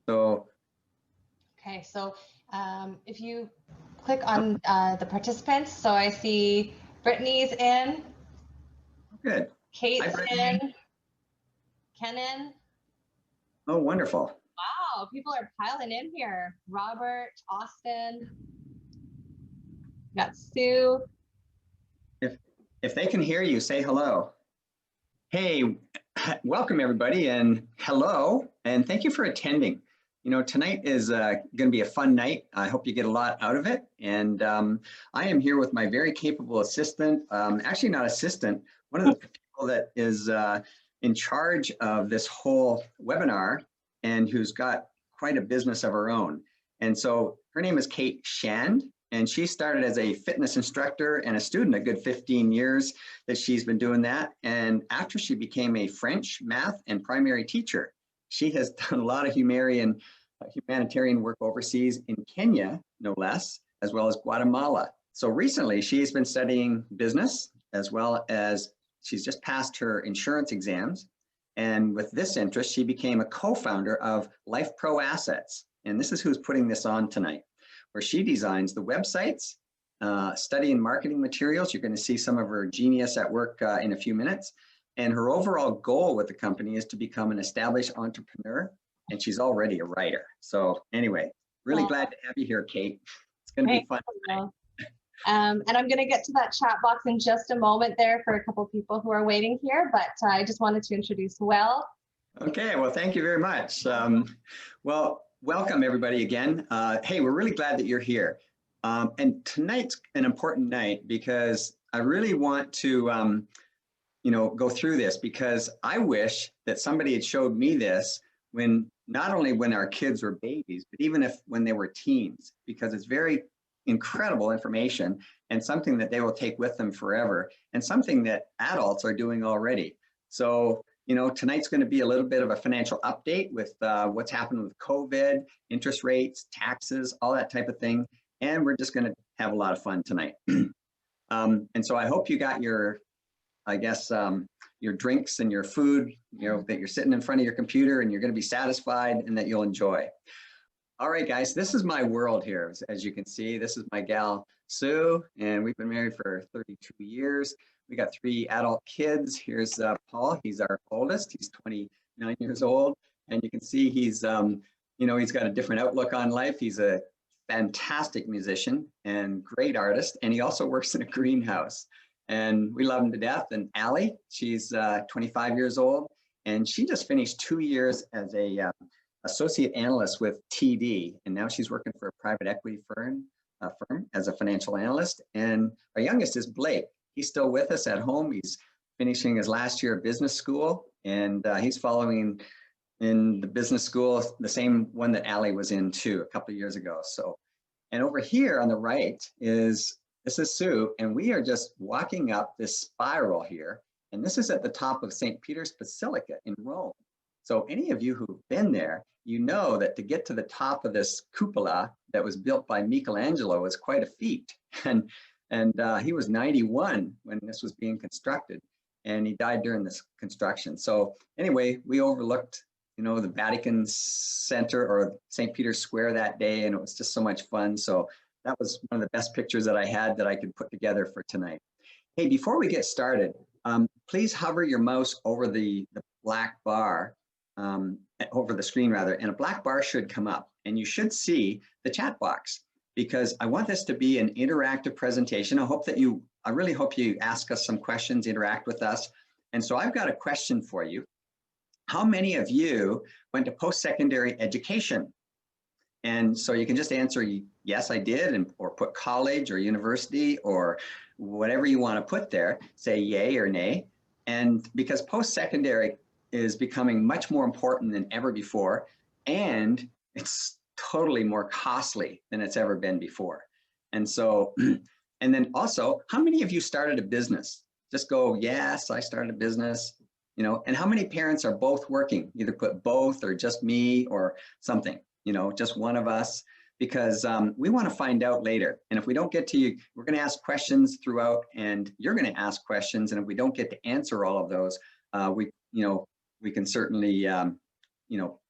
So, okay, so if you click on the participants, so I see Brittany's in, good. Hi, Kate's Brittany. in, Ken in. Oh, wonderful. Wow, people are piling in here. Robert, Austin, got Sue. If they can hear you, say hello. Hey, welcome everybody, and hello, and thank you for attending. You know, tonight is going to be a fun night. I hope you get a lot out of it. And I am here with my very capable assistant, actually not assistant, one of the people that is in charge of this whole webinar and who's got quite a business of her own. And so her name is Kate Shand, and she started as a fitness instructor and a student, a good 15 years that she's been doing that. And after she became a French, math, and primary teacher, she has done a lot of humanitarian work overseas in Kenya, no less, as well as Guatemala. So recently, she's been studying business, as well as she's just passed her insurance exams. And with this interest, she became a co-founder of Life Pro Assets. And this is who's putting this on tonight, where she designs the websites, study and marketing materials. You're going to see some of her genius at work in a few minutes. And her overall goal with the company is to become an established entrepreneur, and she's already a writer. So anyway, really glad to have you here, Kate. It's going to be fun tonight. And I'm going to get to that chat box in just a moment there for a couple people who are waiting here, but I just wanted to introduce Will. Okay, well, thank you very much. Well, welcome everybody again. Hey, we're really glad that you're here. And tonight's an important night because I really want to go through this, because I wish that somebody had showed me this not only when our kids were babies, but even when they were teens, because it's very incredible information and something that they will take with them forever, and something that adults are doing already. So, tonight's going to be a little bit of a financial update with what's happened with COVID, interest rates, taxes, all that type of thing. And we're just going to have a lot of fun tonight. And so I hope you got your drinks and your food, that you're sitting in front of your computer and you're going to be satisfied and that you'll enjoy. All right, guys, this is my world here. As you can see, this is my gal, Sue, and we've been married for 32 years. We got 3 adult kids. Here's Paul. He's our oldest. He's 29 years old. And you can see he's got a different outlook on life. He's a fantastic musician and great artist. And he also works in a greenhouse. And we love him to death. And Allie, she's 25 years old, and she just finished 2 years as a associate analyst with TD, and now she's working for a private equity firm as a financial analyst. And our youngest is Blake. He's still with us at home. He's finishing his last year of business school, and he's following in the business school, the same one that Allie was in too a couple of years ago. So, and over here on the right this is Sue, and we are just walking up this spiral here. And this is at the top of St. Peter's Basilica in Rome. So any of you who've been there, you know that to get to the top of this cupola that was built by Michelangelo was quite a feat. And he was 91 when this was being constructed, and he died during this construction. So anyway, we overlooked, the Vatican Center or St. Peter's Square that day, and it was just so much fun. So that was one of the best pictures that I had that I could put together for tonight. Hey, before we get started, please hover your mouse over the black bar, over the screen rather, and a black bar should come up, and you should see the chat box, because I want this to be an interactive presentation. I really hope you ask us some questions, interact with us. And so I've got a question for you. How many of you went to post-secondary education? And so you can just answer, yes, I did, or put college or university or whatever you want to put there, say yay or nay. And because post-secondary is becoming much more important than ever before, and it's totally more costly than it's ever been before. And so, and then also, how many of you started a business? Just go, yes, I started a business, and how many parents are both working? Either put both or just me or something. Just one of us, because we want to find out later. And if we don't get to you, we're going to ask questions throughout, and you're going to ask questions. And if we don't get to answer all of those, we can certainly,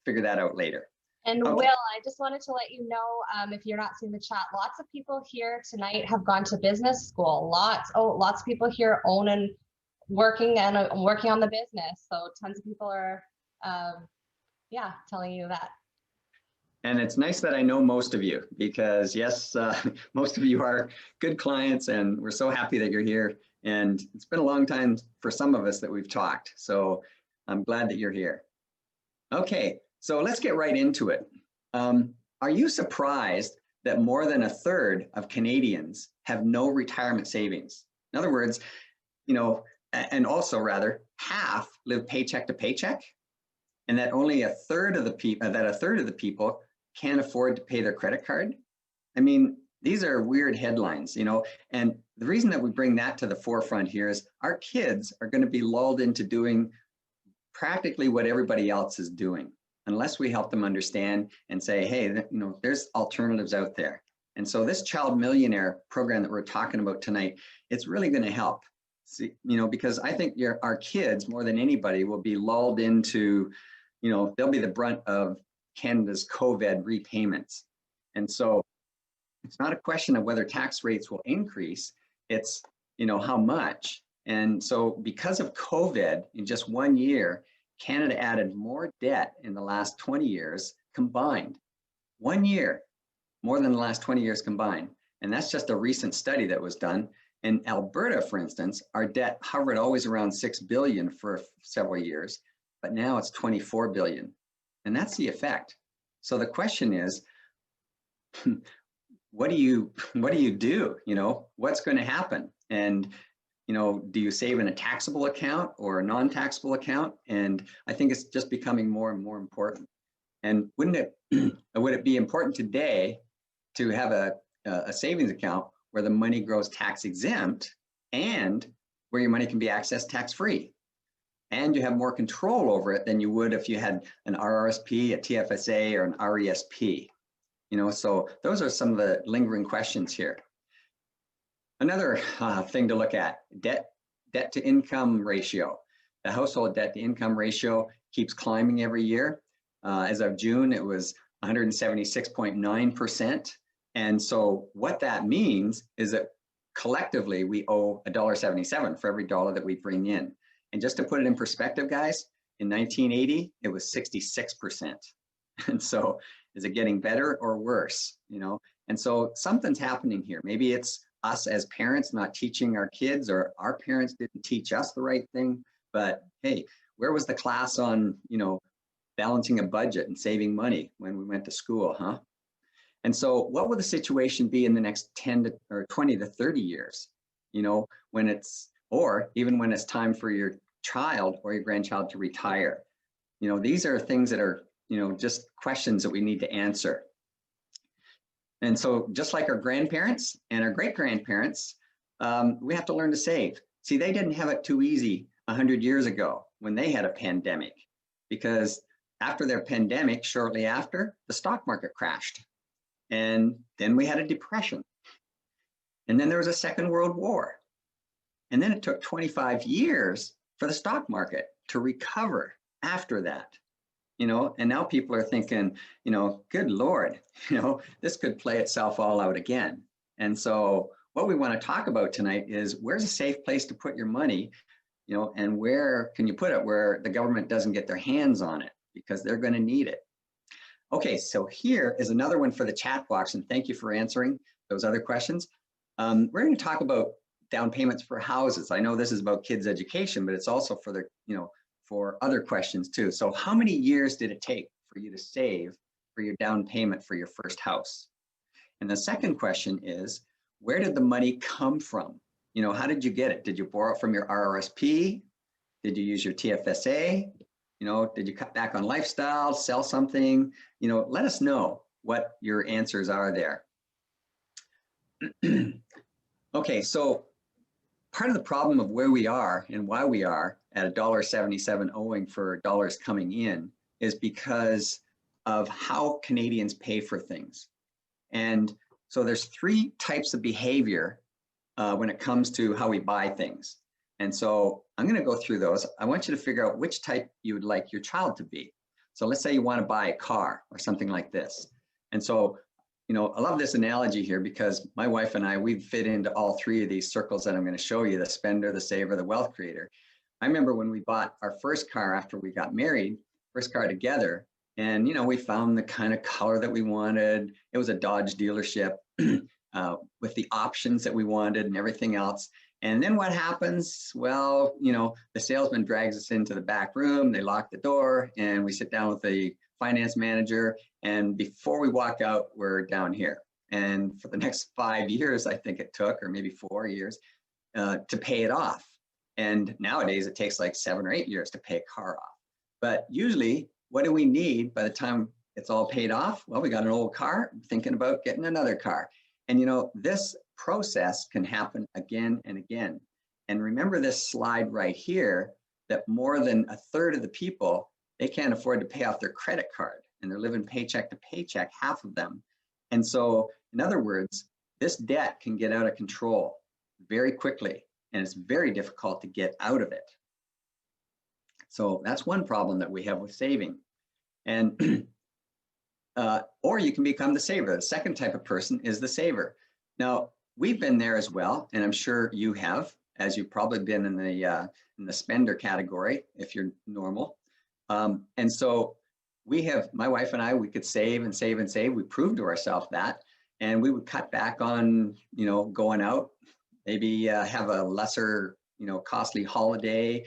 figure that out later. And Oh, Will, I just wanted to let you know, if you're not seeing the chat, lots of people here tonight have gone to business school. Lots of people here own and working on the business. So tons of people are, yeah, telling you that. and it's nice that I know most of you because yes, most of you are good clients and we're so happy that you're here. And it's been a long time for some of us that we've talked. So I'm glad that you're here. Okay, so let's get right into it. Are you surprised that more than a third of Canadians have no retirement savings? In other words, and also rather half live paycheck to paycheck, and that only a third of the people can't afford to pay their credit card. I mean, these are weird headlines, and the reason that we bring that to the forefront here is our kids are going to be lulled into doing practically what everybody else is doing, unless we help them understand and say, hey, there's alternatives out there. And so this Child Millionaire program that we're talking about tonight, it's really going to help. See, because I think our kids more than anybody will be lulled into, they'll be the brunt of Canada's COVID repayments. And so it's not a question of whether tax rates will increase, it's, how much. And so because of COVID, in just 1 year, Canada added more debt in the last 20 years combined. 1 year, more than the last 20 years combined. And that's just a recent study that was done. In Alberta, for instance, our debt hovered always around 6 billion for several years, but now it's 24 billion. And that's the effect. So the question is, what do you do? What's going to happen? And do you save in a taxable account or a non-taxable account? And I think it's just becoming more and more important. And would it be important today to have a savings account where the money grows tax exempt and where your money can be accessed tax-free? And you have more control over it than you would if you had an RRSP, a TFSA, or an RESP. So those are some of the lingering questions here. Another thing to look at, debt to income ratio. The household debt to income ratio keeps climbing every year. As of June, it was 176.9%. And so what that means is that collectively we owe $1.77 for every dollar that we bring in. And just to put it in perspective, guys, in 1980, it was 66%. And so is it getting better or worse? And so something's happening here. Maybe it's us as parents not teaching our kids, or our parents didn't teach us the right thing. But hey, where was the class on, balancing a budget and saving money when we went to school, huh? And so what will the situation be in the next 10 to or 20 to 30 years, when or even when it's time for your child or your grandchild to retire? These are things that are, just questions that we need to answer. And so just like our grandparents and our great-grandparents, we have to learn to save. See, they didn't have it too easy 100 years ago when they had a pandemic, because after their pandemic, shortly after, the stock market crashed. And then we had a depression. And then there was a Second World War. And then it took 25 years for the stock market to recover after that. And now people are thinking, good Lord, this could play itself all out again. And so what we want to talk about tonight is, where's a safe place to put your money, and where can you put it where the government doesn't get their hands on it, because they're going to need it. Okay, so here is another one for the chat box, and thank you for answering those other questions. We're going to talk about down payments for houses. I know this is about kids' education, but it's also for the, for other questions too. So how many years did it take for you to save for your down payment for your first house? And the second question is, where did the money come from? How did you get it? Did you borrow it from your RRSP? Did you use your TFSA? Did you cut back on lifestyle, sell something? Let us know what your answers are there. Okay, so part of the problem of where we are and why we are at $1.77 owing for dollars coming in is because of how Canadians pay for things. And so there's 3 types of behavior when it comes to how we buy things. And so I'm going to go through those. I want you to figure out which type you would like your child to be. So let's say you want to buy a car or something like this. And so, you know, I love this analogy here because my wife and I, we fit into all three of these circles that I'm going to show you: the spender, the saver, the wealth creator. I remember when we bought our first car after we got married, first car together, and, you know, we found the kind of color that we wanted. It was a Dodge dealership with the options that we wanted and everything else. And then what happens? Well, you know, the salesman drags us into the back room, they lock the door, and we sit down with the finance manager. And before we walk out, we're down here. And for the next 5 years, I think it took, or maybe 4 years, to pay it off. And nowadays it takes like 7 or 8 years to pay a car off. But usually, what do we need by the time it's all paid off? Well, we got an old car, thinking about getting another car. And you know, this process can happen again and again. And remember this slide right here, that more than a third of the people, they can't afford to pay off their credit card, and they're living paycheck to paycheck, half of them. And so, in other words, this debt can get out of control very quickly, and it's very difficult to get out of it. So that's one problem that we have with saving. And or you can become the saver. The second type of person is the saver. Now, we've been there as well, and I'm sure you have, as you've probably been in the spender category if you're normal. And so we have, my wife and I, we could save and save and save. We proved to ourselves that, and we would cut back on, you know, going out, maybe have a lesser, you know, costly holiday,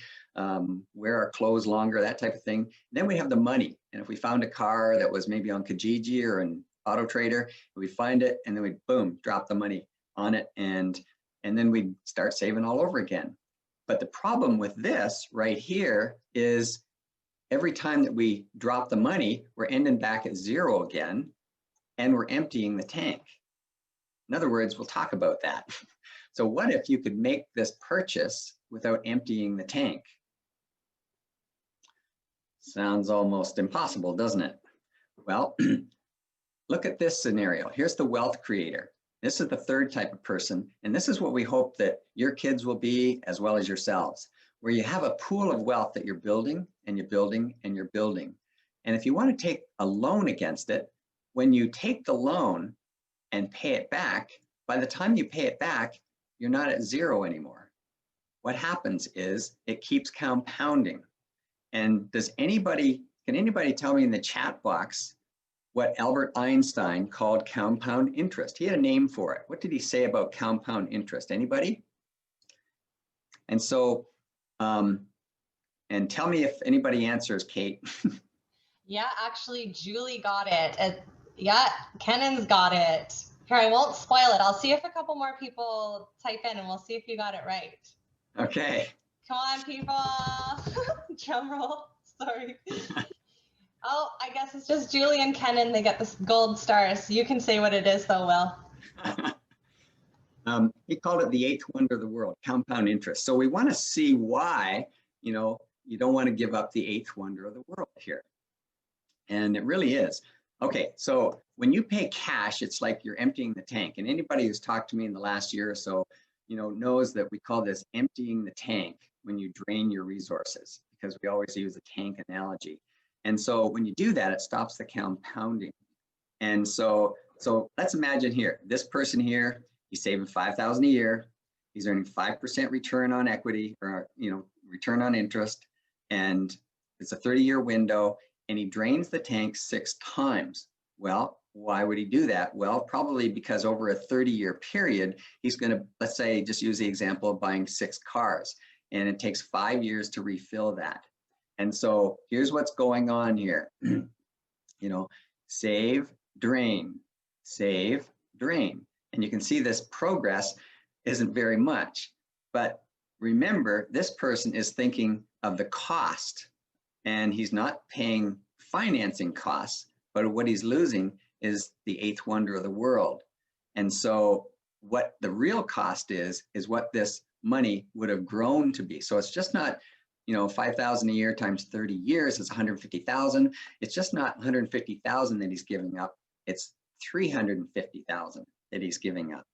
wear our clothes longer, that type of thing. And then we have the money. And if we found a car that was maybe on Kijiji or an Auto Trader, we'd find it, and then we'd, boom, drop the money on it, and then we'd start saving all over again. But the problem with this right here is every time that we drop the money, we're ending back at zero again, and we're emptying the tank. In other words, we'll talk about that. So what if you could make this purchase without emptying the tank? Sounds almost impossible, doesn't it? Well, look at this scenario. Here's the wealth creator. This is the third type of person, and this is what we hope that your kids will be, as well as yourselves, where you have a pool of wealth that you're building and you're building and you're building. And if you want to take a loan against it, when you take the loan and pay it back, by the time you pay it back, you're not at zero anymore. What happens is it keeps compounding. And can anybody tell me in the chat box what Albert Einstein called compound interest? He had a name for it. What did he say about compound interest? Anybody? And so, and tell me if anybody answers, Kate. Yeah, actually, Julie got it. Yeah, Kennan's got it. Here, I won't spoil it. I'll see if a couple more people type in, and we'll see if you got it right. Okay. Come on, people. Drum roll. Sorry. Oh, I guess it's just Julie and Kenan. They get the gold stars. You can say what it is, though, Will. He called it the eighth wonder of the world, compound interest. So we want to see why, you know, you don't want to give up the eighth wonder of the world here. And it really is. Okay, so when you pay cash, it's like you're emptying the tank. And anybody who's talked to me in the last year or so, you know, knows that we call this emptying the tank when you drain your resources, because we always use a tank analogy. And so when you do that, it stops the compounding. And so let's imagine here, this person here, he's saving $5,000 a year. He's earning 5% return on equity, or, you know, return on interest. And it's a 30-year window, and he drains the tank 6 times. Well, why would he do that? Well, probably because over a 30-year period, he's going to, let's say, just use the example of buying 6 cars, and it takes 5 years to refill that. And so here's what's going on here. You know, save, drain, save, drain. And you can see this progress isn't very much. But remember, this person is thinking of the cost, and he's not paying financing costs, but what he's losing is the eighth wonder of the world. And so what the real cost is what this money would have grown to be. So it's just not, you know, 5,000 a year times 30 years is 150,000. It's just not 150,000 that he's giving up. It's 350,000 that he's giving up,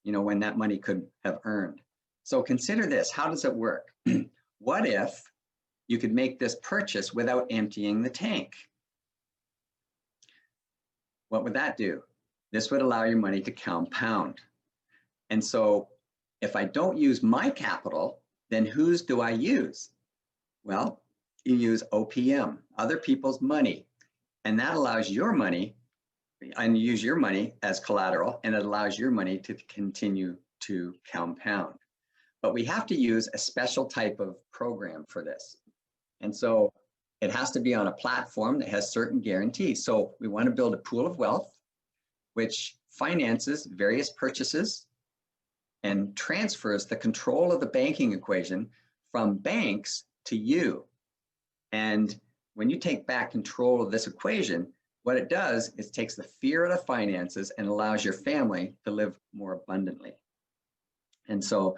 you know, when that money could have earned. So consider this. How does it work? What if you could make this purchase without emptying the tank. What would that do? This would allow your money to compound. And so if I don't use my capital, then whose do I use? Well, you use OPM, other people's money. And that allows your money, and you use your money as collateral, and it allows your money to continue to compound. But we have to use a special type of program for this. And so it has to be on a platform that has certain guarantees. So we want to build a pool of wealth, which finances various purchases and transfers the control of the banking equation from banks to you. And when you take back control of this equation, what it does is takes the fear out of finances and allows your family to live more abundantly. And so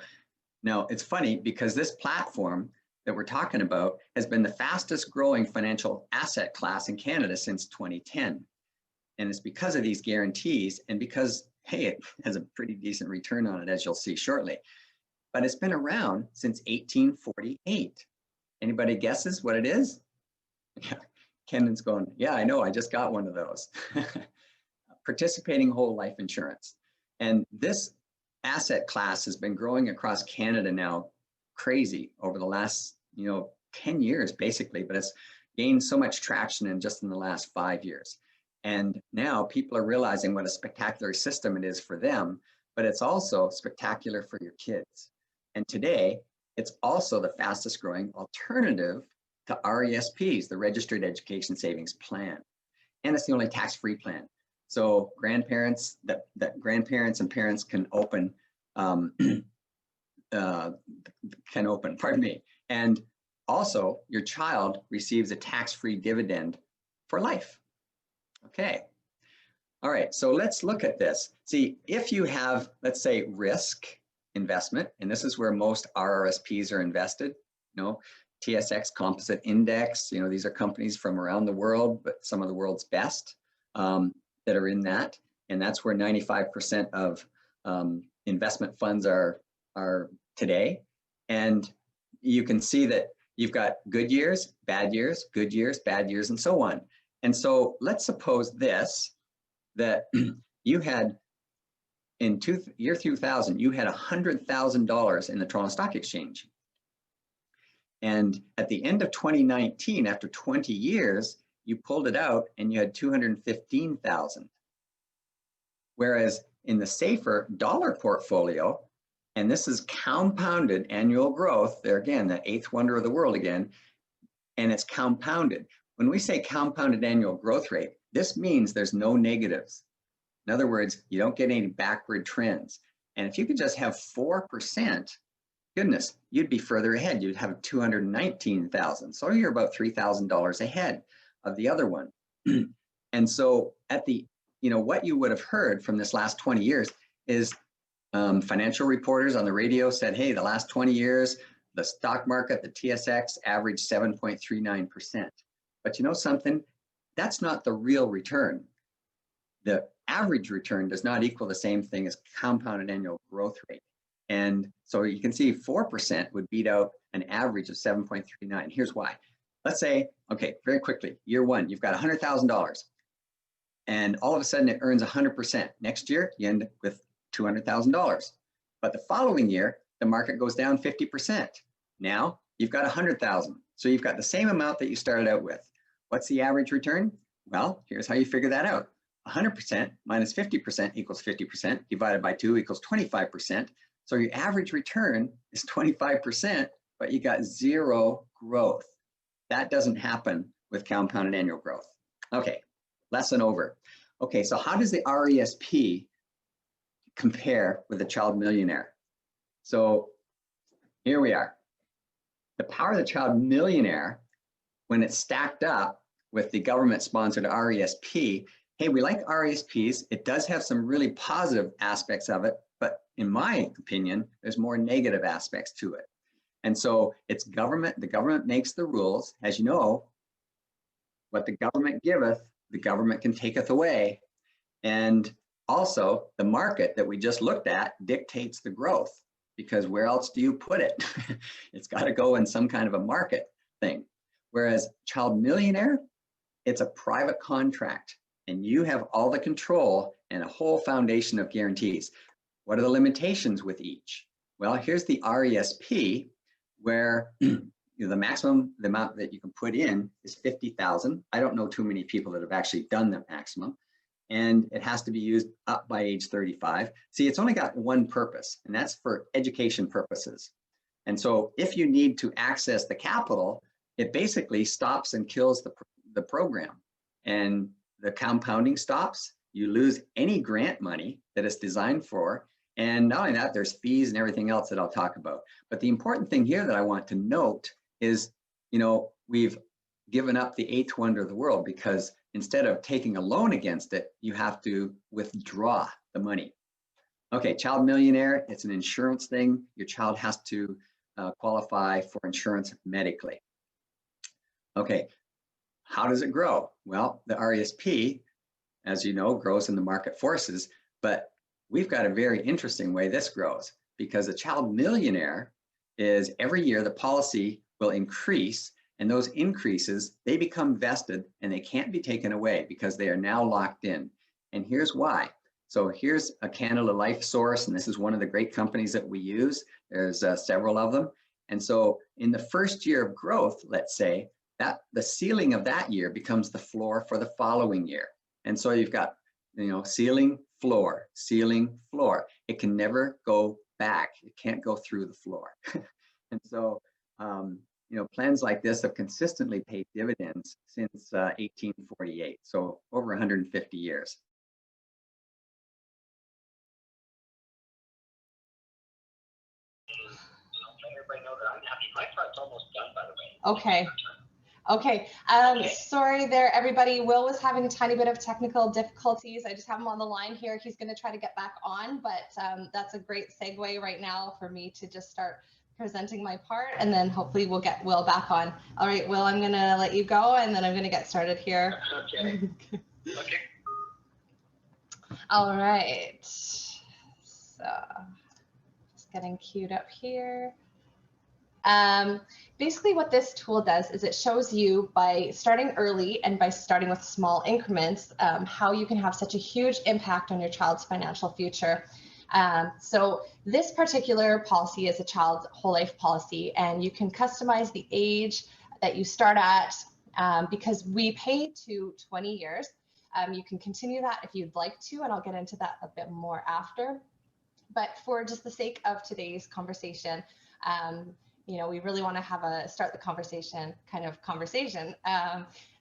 now it's funny because this platform that we're talking about has been the fastest growing financial asset class in Canada since 2010. And it's because of these guarantees and because, hey, it has a pretty decent return on it, as you'll see shortly. But it's been around since 1848. Anybody guesses what it is? Kenan's going, yeah, I know, I just got one of those. Participating whole life insurance. And this asset class has been growing across Canada now crazy over the last 10 years basically, but it's gained so much traction in just in the last 5 years. And now people are realizing what a spectacular system it is for them, but it's also spectacular for your kids. And today it's also the fastest growing alternative to RESPs, the Registered Education Savings Plan. And it's the only tax-free plan. So grandparents, that grandparents and parents can open, pardon me. And also your child receives a tax-free dividend for life. Okay. All right, so let's look at this. See, if you have, let's say, risk investment, and this is where most RRSPs are invested, TSX Composite Index, these are companies from around the world, but some of the world's best that are in that. And that's where 95% of investment funds are today. And you can see that you've got good years, bad years, good years, bad years, and so on. And so let's suppose that you had in year 2000, you had $100,000 in the Toronto Stock Exchange. And at the end of 2019, after 20 years, you pulled it out and you had 215,000. Whereas in the safer dollar portfolio, and this is compounded annual growth, there again, the eighth wonder of the world again, and it's compounded. When we say compounded annual growth rate, this means there's no negatives. In other words, you don't get any backward trends. And if you could just have 4%, goodness, you'd be further ahead. You'd have 219,000. So you're about $3,000 ahead of the other one. And so at the, what you would have heard from this last 20 years is financial reporters on the radio said, hey, the last 20 years, the stock market, the TSX averaged 7.39%. But you know something? That's not the real return. The average return does not equal the same thing as compounded annual growth rate. And so you can see 4% would beat out an average of 7.39. Here's why. Let's say, okay, very quickly, year one, you've got $100,000 and all of a sudden it earns 100%. Next year, you end up with $200,000. But the following year, the market goes down 50%. Now you've got 100,000. So you've got the same amount that you started out with. What's the average return? Well, here's how you figure that out. 100% minus 50% equals 50%, divided by 2 equals 25%. So your average return is 25%, but you got zero growth. That doesn't happen with compounded annual growth. Okay, lesson over. Okay, so how does the RESP compare with the Child Millionaire? So here we are. The Power of the Child Millionaire, when it's stacked up with the government-sponsored RESP, hey, we like RESPs. It does have some really positive aspects of it, but in my opinion, there's more negative aspects to it. And so it's government, the government makes the rules. As you know, what the government giveth, the government can taketh away. And also the market that we just looked at dictates the growth, because where else do you put it? It's got to go in some kind of a market. thing. Whereas Child Millionaire, it's a private contract and you have all the control and a whole foundation of guarantees. What are the limitations with each? Well, here's the RESP, where the maximum, the amount that you can put in is 50,000. I don't know too many people that have actually done the maximum, and it has to be used up by age 35. See, it's only got one purpose, and that's for education purposes. And so if you need to access the capital, it basically stops and kills the program, and the compounding stops. You lose any grant money that it's designed for. And not only that, there's fees and everything else that I'll talk about. But the important thing here that I want to note is, we've given up the eighth wonder of the world, because instead of taking a loan against it, you have to withdraw the money. Okay, Child Millionaire, it's an insurance thing. Your child has to qualify for insurance medically. Okay, how does it grow? Well, the RESP, as you know, grows in the market forces, but we've got a very interesting way this grows, because a Child Millionaire is every year the policy will increase, and those increases, they become vested and they can't be taken away because they are now locked in. And here's why. So here's a Canada Life source, and this is one of the great companies that we use. There's several of them. And so in the first year of growth, let's say, that the ceiling of that year becomes the floor for the following year. And so you've got, ceiling, floor, ceiling, floor. It can never go back. It can't go through the floor. And so, plans like this have consistently paid dividends since 1848, so over 150 years. Everybody know that I'm happy. My part's almost done, by the way. Okay. Okay. Sorry there, everybody. Will was having a tiny bit of technical difficulties. I just have him on the line here. He's going to try to get back on, but that's a great segue right now for me to just start presenting my part, and then hopefully we'll get Will back on. All right, Will, I'm going to let you go, and then I'm going to get started here. Okay. Okay. All right. So just getting queued up here. Basically what this tool does is it shows you, by starting early and by starting with small increments, how you can have such a huge impact on your child's financial future. So this particular policy is a child's whole life policy, and you can customize the age that you start at, because we pay to 20 years. You can continue that if you'd like to, and I'll get into that a bit more after. But for just the sake of today's conversation, we really want to start the conversation.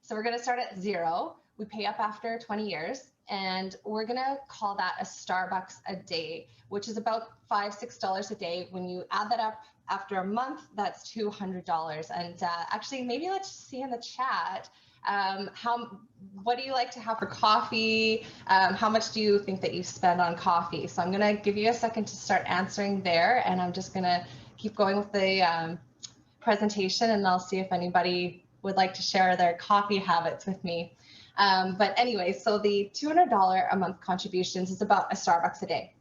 So we're going to start at 0. We pay up after 20 years, and we're going to call that a Starbucks a day, which is about $5-6 a day. When you add that up after a month, that's $200. And actually, maybe let's see in the chat, what do you like to have for coffee? How much do you think that you spend on coffee? So I'm going to give you a second to start answering there, and I'm just going to keep going with the presentation, and I'll see if anybody would like to share their coffee habits with me. But anyway, so the $200 a month contributions is about a Starbucks a day.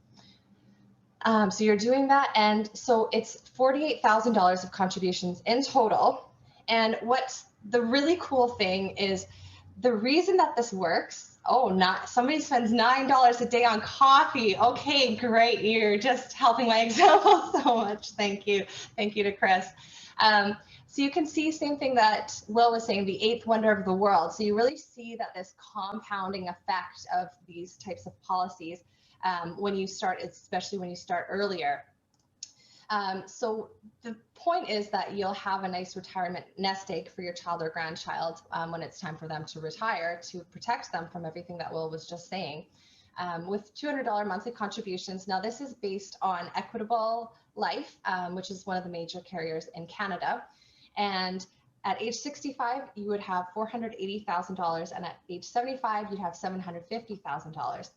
So you're doing that, and so it's $48,000 of contributions in total. And what's the really cool thing is, the reason that this works, somebody spends $9 a day on coffee. Okay, great. You're just helping my example so much. Thank you. Thank you to Chris. So you can see, same thing that Will was saying, the eighth wonder of the world. So you really see that this compounding effect of these types of policies when you start, especially when you start earlier. So the point is that you'll have a nice retirement nest egg for your child or grandchild when it's time for them to retire, to protect them from everything that Will was just saying. With $200 monthly contributions, now this is based on Equitable Life, which is one of the major carriers in Canada. And at age 65, you would have $480,000, and at age 75, you'd have $750,000.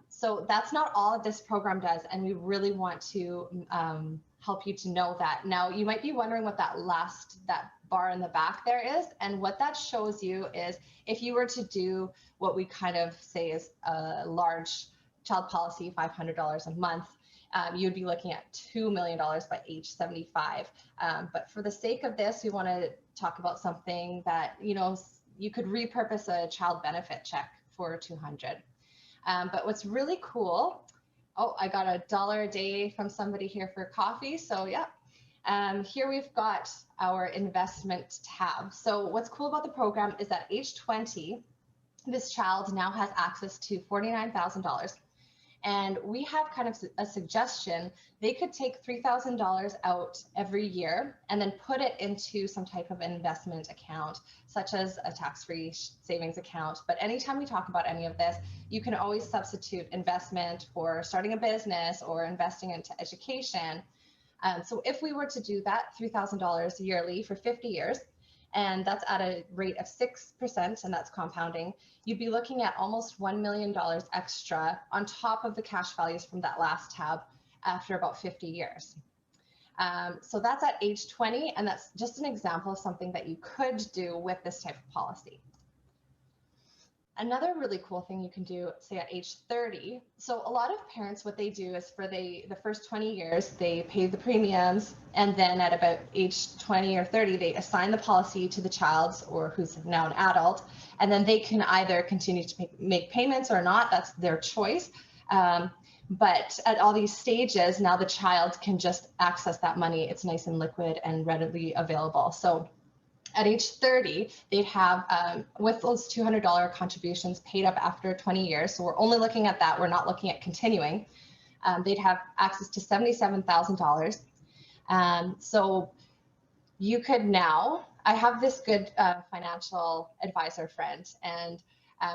So that's not all that this program does, and we really want to help you to know that. Now, you might be wondering what that bar in the back there is, and what that shows you is, if you were to do what we kind of say is a large child policy, $500 a month, you'd be looking at $2 million by age 75. But for the sake of this, we want to talk about something that, you know, you could repurpose a child benefit check for 200. But what's really cool, oh, I got $1 a day from somebody here for coffee. So yeah, here we've got our investment tab. So what's cool about the program is that age 20, this child now has access to $49,000. And we have kind of a suggestion. They could take $3,000 out every year and then put it into some type of investment account, such as a tax-free savings account. But anytime we talk about any of this, you can always substitute investment for starting a business or investing into education. So if we were to do that $3,000 yearly for 50 years, and that's at a rate of 6%, and that's compounding, you'd be looking at almost $1 million extra on top of the cash values from that last tab after about 50 years. So that's at age 20, and that's just an example of something that you could do with this type of policy. Another really cool thing you can do, say at age 30. So a lot of parents, what they do is for the first 20 years, they pay the premiums, and then at about age 20 or 30, they assign the policy to the child, or who's now an adult, and then they can either continue to make payments or not. That's their choice. But at all these stages, now the child can just access that money. It's nice and liquid and readily available. So at age 30, they'd have, with those $200 contributions paid up after 20 years, so we're only looking at that, we're not looking at continuing, they'd have access to $77,000. So you could now, I have this good financial advisor friend, and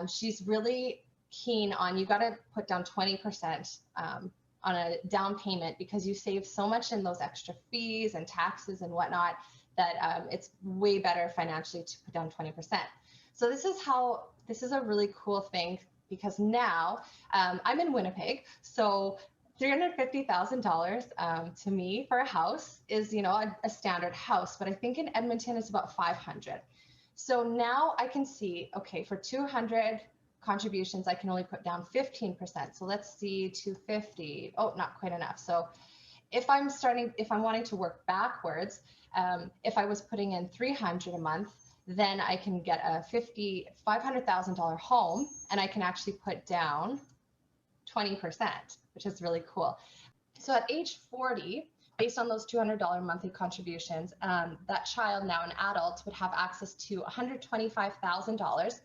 she's really keen on, you got to put down 20% on a down payment, because you save so much in those extra fees and taxes and whatnot, that it's way better financially to put down 20%. So this is a really cool thing, because now I'm in Winnipeg, so $350,000 to me for a house is, you know, a standard house, but I think in Edmonton it's about 500. So now I can see, okay, for 200 contributions, I can only put down 15%. So let's see, 250. Oh, not quite enough. So if I'm wanting to work backwards, if I was putting in 300 a month, then I can get a $500,000 home, and I can actually put down 20%, which is really cool. So at age 40, based on those $200 monthly contributions, that child, now an adult, would have access to $125,000,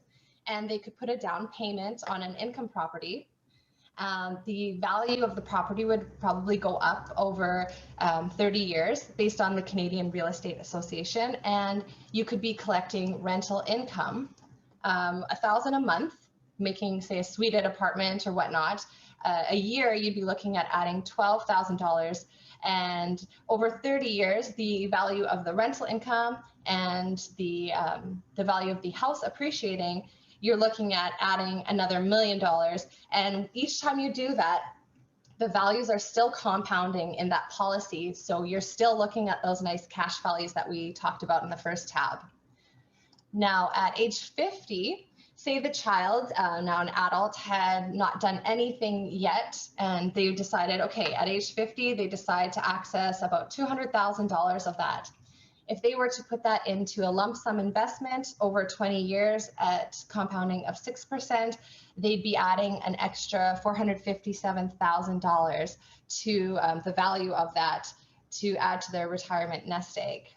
and they could put a down payment on an income property. The value of the property would probably go up over 30 years based on the Canadian Real Estate Association, and you could be collecting rental income, $1,000 a month, making, say, a suited apartment or whatnot. A year, you'd be looking at adding $12,000, and over 30 years, the value of the rental income and the value of the house appreciating, you're looking at adding another $1 million. And each time you do that, the values are still compounding in that policy. So you're still looking at those nice cash values that we talked about in the first tab. Now at age 50, say the child, now an adult, had not done anything yet, and they decided, okay, at age 50, they decide to access about $200,000 of that. If they were to put that into a lump sum investment over 20 years at compounding of 6%, they'd be adding an extra $457,000 to the value of that to add to their retirement nest egg.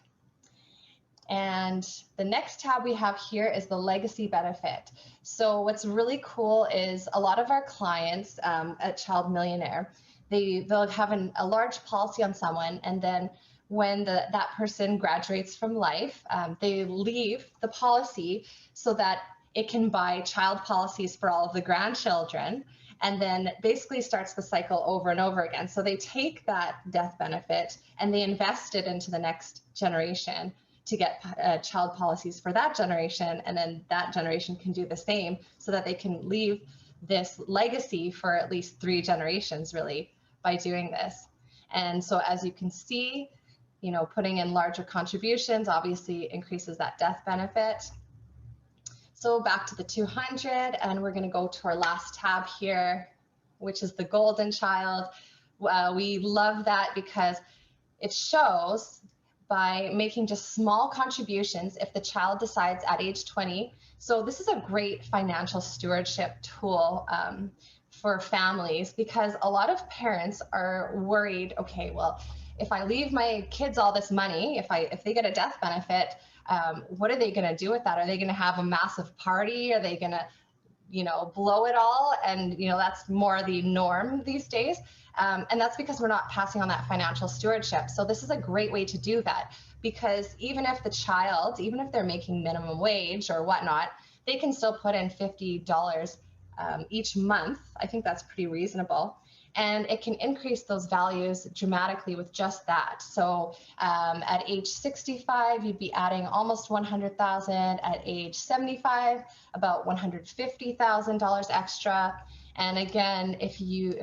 And the next tab we have here is the legacy benefit. So what's really cool is a lot of our clients at Child Millionaire, they'll have a large policy on someone, and then when that person graduates from life, they leave the policy so that it can buy child policies for all of the grandchildren, and then basically starts the cycle over and over again. So they take that death benefit and they invest it into the next generation to get child policies for that generation, and then that generation can do the same, so that they can leave this legacy for at least 3 generations, really, by doing this. And so as you can see, you know, putting in larger contributions obviously increases that death benefit. So back to the 200, and we're going to go to our last tab here, which is the golden child. We love that because it shows by making just small contributions if the child decides at age 20. So this is a great financial stewardship tool for families, because a lot of parents are worried, okay, well, if I leave my kids all this money, if they get a death benefit, what are they going to do with that? Are they going to have a massive party? Are they going to, blow it all? And, that's more the norm these days. And that's because we're not passing on that financial stewardship. So this is a great way to do that, because even if the child, even if they're making minimum wage or whatnot, they can still put in $50 each month. I think that's pretty reasonable. And it can increase those values dramatically with just that. So at age 65, you'd be adding almost 100,000. At age 75, about $150,000 extra. And again, if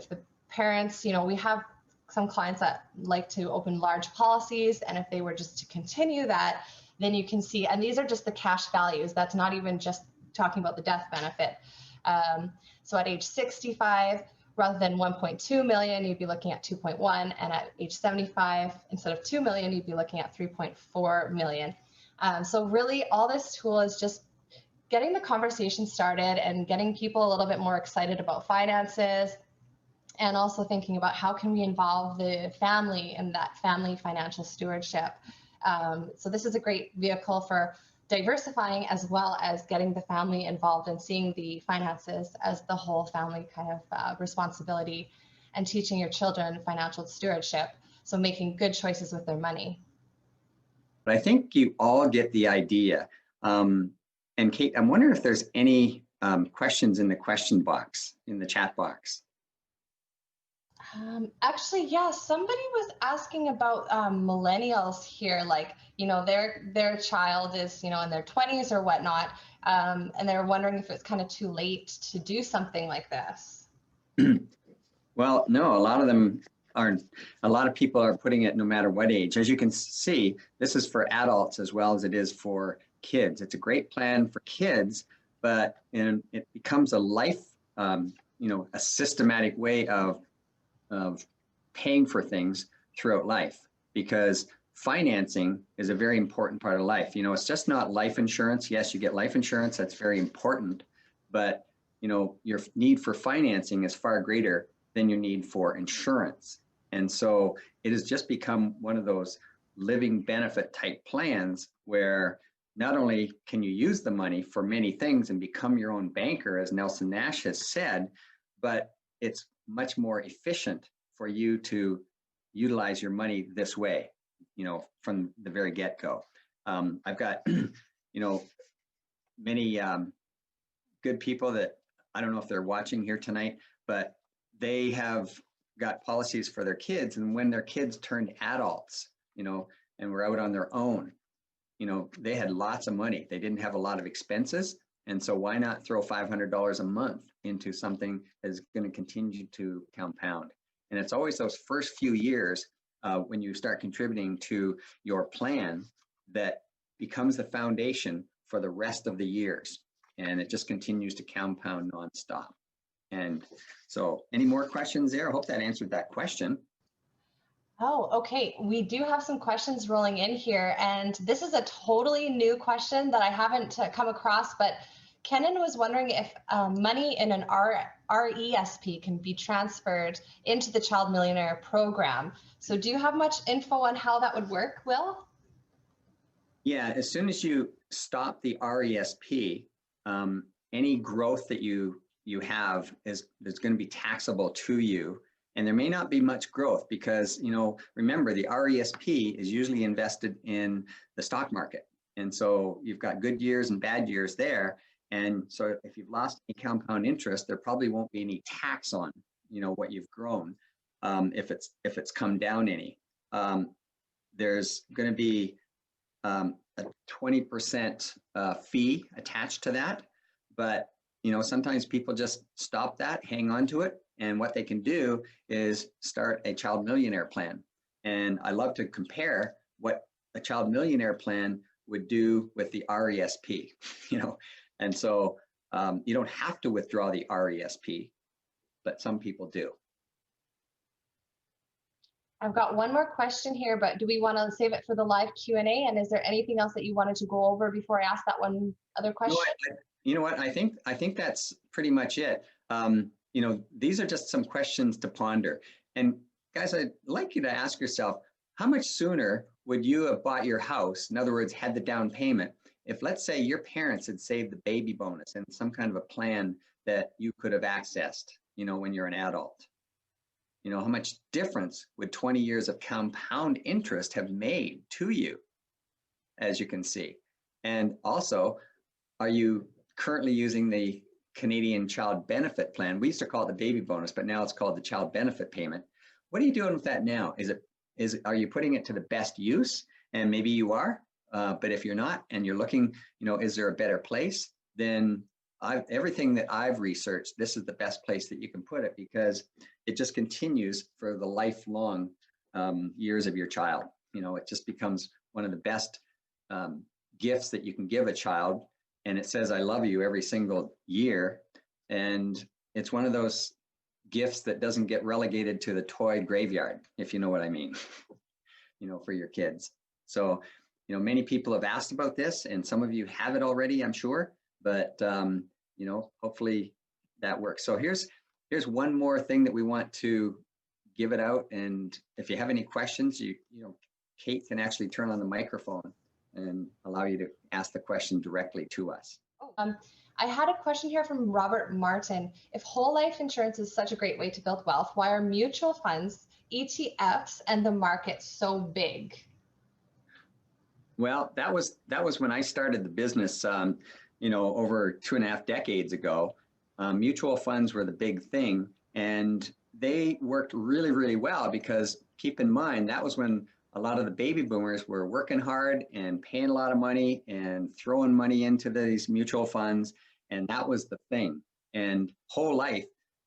the parents, we have some clients that like to open large policies, and if they were just to continue that, then you can see, and these are just the cash values. That's not even just talking about the death benefit. So at age 65, rather than 1.2 million, you'd be looking at 2.1, and at age 75, instead of 2 million, you'd be looking at 3.4 million. So really, all this tool is just getting the conversation started and getting people a little bit more excited about finances, and also thinking about how can we involve the family in that family financial stewardship. So this is a great vehicle for diversifying, as well as getting the family involved and seeing the finances as the whole family kind of responsibility, and teaching your children financial stewardship. So making good choices with their money. But I think you all get the idea. And Kate, I'm wondering if there's any questions in the question box, in the chat box. Actually, yeah, somebody was asking about millennials here, like, their child is, in their 20s or whatnot, and they're wondering if it's kind of too late to do something like this. Well, no, a lot of them aren't. A lot of people are putting it no matter what age. As you can see, this is for adults as well as it is for kids. It's a great plan for kids, but it becomes a life, a systematic way of paying for things throughout life, because financing is a very important part of life. It's just not life insurance. Yes, you get life insurance. That's very important. But, your need for financing is far greater than your need for insurance. And so it has just become one of those living benefit type plans where not only can you use the money for many things and become your own banker, as Nelson Nash has said, but it's much more efficient for you to utilize your money this way, from the very get-go. I've got, many good people that I don't know if they're watching here tonight, but they have got policies for their kids. And when their kids turned adults, and were out on their own, they had lots of money. They didn't have a lot of expenses. And so why not throw $500 a month into something that's going to continue to compound? And it's always those first few years when you start contributing to your plan that becomes the foundation for the rest of the years. And it just continues to compound nonstop. And so any more questions there? I hope that answered that question. Oh, okay. We do have some questions rolling in here, and this is a totally new question that I haven't come across, but Kenan was wondering if money in an RESP can be transferred into the Child Millionaire program. So do you have much info on how that would work, Will? Yeah, as soon as you stop the RESP, any growth that you have is going to be taxable to you. And there may not be much growth because, remember, the RESP is usually invested in the stock market. And so you've got good years and bad years there. And so if you've lost any compound interest, there probably won't be any tax on, what you've grown if it's come down any. There's going to be a 20% fee attached to that. But, sometimes people just stop that, hang on to it. And what they can do is start a Child Millionaire plan. And I love to compare what a Child Millionaire plan would do with the RESP, And so you don't have to withdraw the RESP, but some people do. I've got one more question here, but do we want to save it for the live Q&A? And is there anything else that you wanted to go over before I ask that one other question? You know what? I think that's pretty much it. These are just some questions to ponder. And guys, I'd like you to ask yourself, how much sooner would you have bought your house? In other words, had the down payment, if let's say your parents had saved the baby bonus and some kind of a plan that you could have accessed, when you're an adult. How much difference would 20 years of compound interest have made to you, as you can see? And also, are you currently using the Canadian Child Benefit Plan? We used to call it the baby bonus, but now it's called the child benefit payment. What are you doing with that now? Are you putting it to the best use? And maybe you are, but if you're not, and you're looking, is there a better place? Then everything that I've researched, this is the best place that you can put it, because it just continues for the lifelong years of your child. It just becomes one of the best gifts that you can give a child. And it says, I love you every single year. And it's one of those gifts that doesn't get relegated to the toy graveyard, if you know what I mean, for your kids. So, many people have asked about this, and some of you have it already, I'm sure, but, hopefully that works. So here's one more thing that we want to give it out. And if you have any questions, Kate can actually turn on the microphone and allow you to ask the question directly to us. I had a question here from Robert Martin. If whole life insurance is such a great way to build wealth, why are mutual funds, ETFs, and the market so big? Well, that was when I started the business, over 2.5 decades ago. Mutual funds were the big thing, and they worked really, really well, because keep in mind, that was when a lot of the baby boomers were working hard and paying a lot of money and throwing money into these mutual funds. And that was the thing. And whole life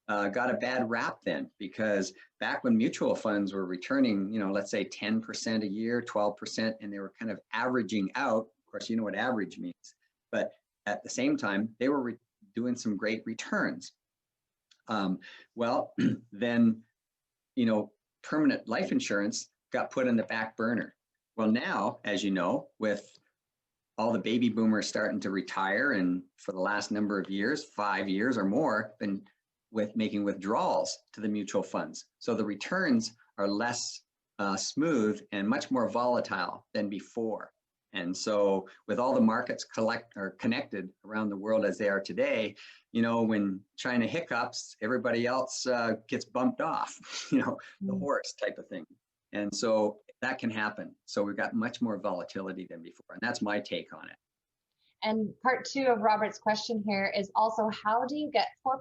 got a bad rap then, because back when mutual funds were returning, let's say 10% a year, 12%, and they were kind of averaging out. Of course, you know what average means, but at the same time, they were doing some great returns. Then, permanent life insurance got put in the back burner. Well, now, as you know, with all the baby boomers starting to retire, and for the last number of years, 5 years or more, been making withdrawals to the mutual funds. So the returns are less smooth and much more volatile than before. And so with all the markets connected around the world as they are today, when China hiccups, everybody else gets bumped off, the horse type of thing. And so that can happen. So we've got much more volatility than before. And that's my take on it. And part 2 of Robert's question here is also, how do you get 4%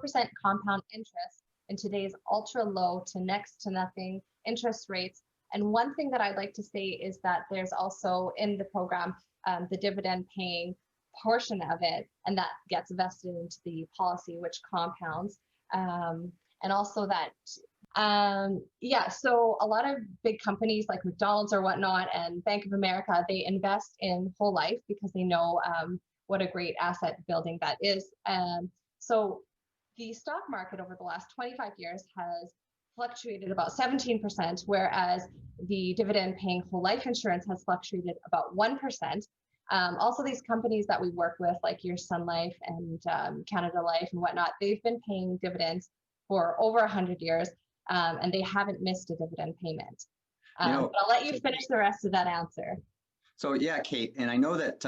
compound interest in today's ultra low to next to nothing interest rates? And one thing that I'd like to say is that there's also in the program, the dividend paying portion of it, and that gets vested into the policy, which compounds. And also that, so a lot of big companies like McDonald's or whatnot and Bank of America, they invest in whole life because they know what a great asset building that is. So the stock market over the last 25 years has fluctuated about 17%, whereas the dividend paying whole life insurance has fluctuated about 1%. Also, these companies that we work with, like your Sun Life and Canada Life and whatnot, they've been paying dividends for over 100 years, and they haven't missed a dividend payment. But I'll let you finish the rest of that answer. So yeah, Kate, and I know that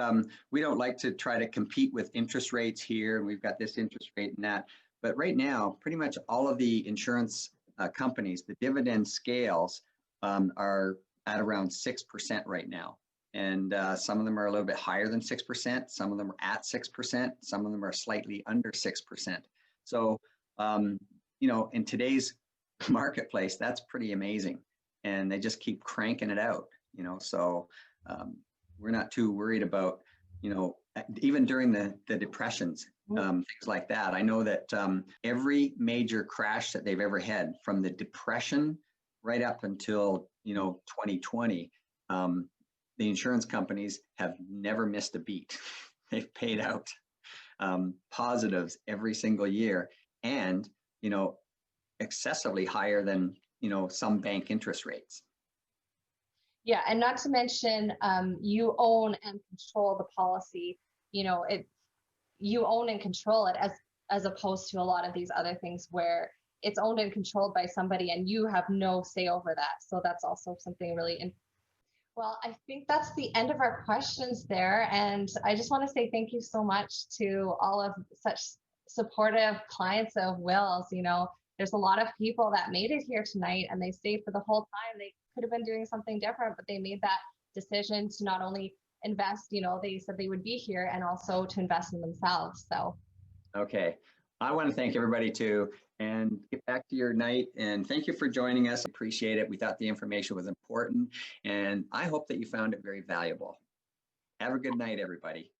we don't like to try to compete with interest rates here, and we've got this interest rate and that, but right now, pretty much all of the insurance companies, the dividend scales are at around 6% right now. And some of them are a little bit higher than 6%. Some of them are at 6%. Some of them are slightly under 6%. So, in today's marketplace, that's pretty amazing. And they just keep cranking it out, so we're not too worried about, even during the depressions, things like that. I know that every major crash that they've ever had, from the Depression right up until, 2020, the insurance companies have never missed a beat. They've paid out positives every single year, and, excessively higher than, some bank interest rates. Yeah, and not to mention, you own and control the policy. You know, you own and control it as opposed to a lot of these other things where it's owned and controlled by somebody and you have no say over that. So that's also something really. Well, I think that's the end of our questions there. And I just want to say thank you so much to all of such supportive clients of Will's. You know, there's a lot of people that made it here tonight and they stayed for the whole time. They could have been doing something different, but they made that decision to not only invest, you know, they said they would be here and also to invest in themselves. So, Okay. I want to thank everybody too, and get back to your night. And thank you for joining us. Appreciate it. We thought the information was important, and I hope that you found it very valuable. Have a good night, everybody.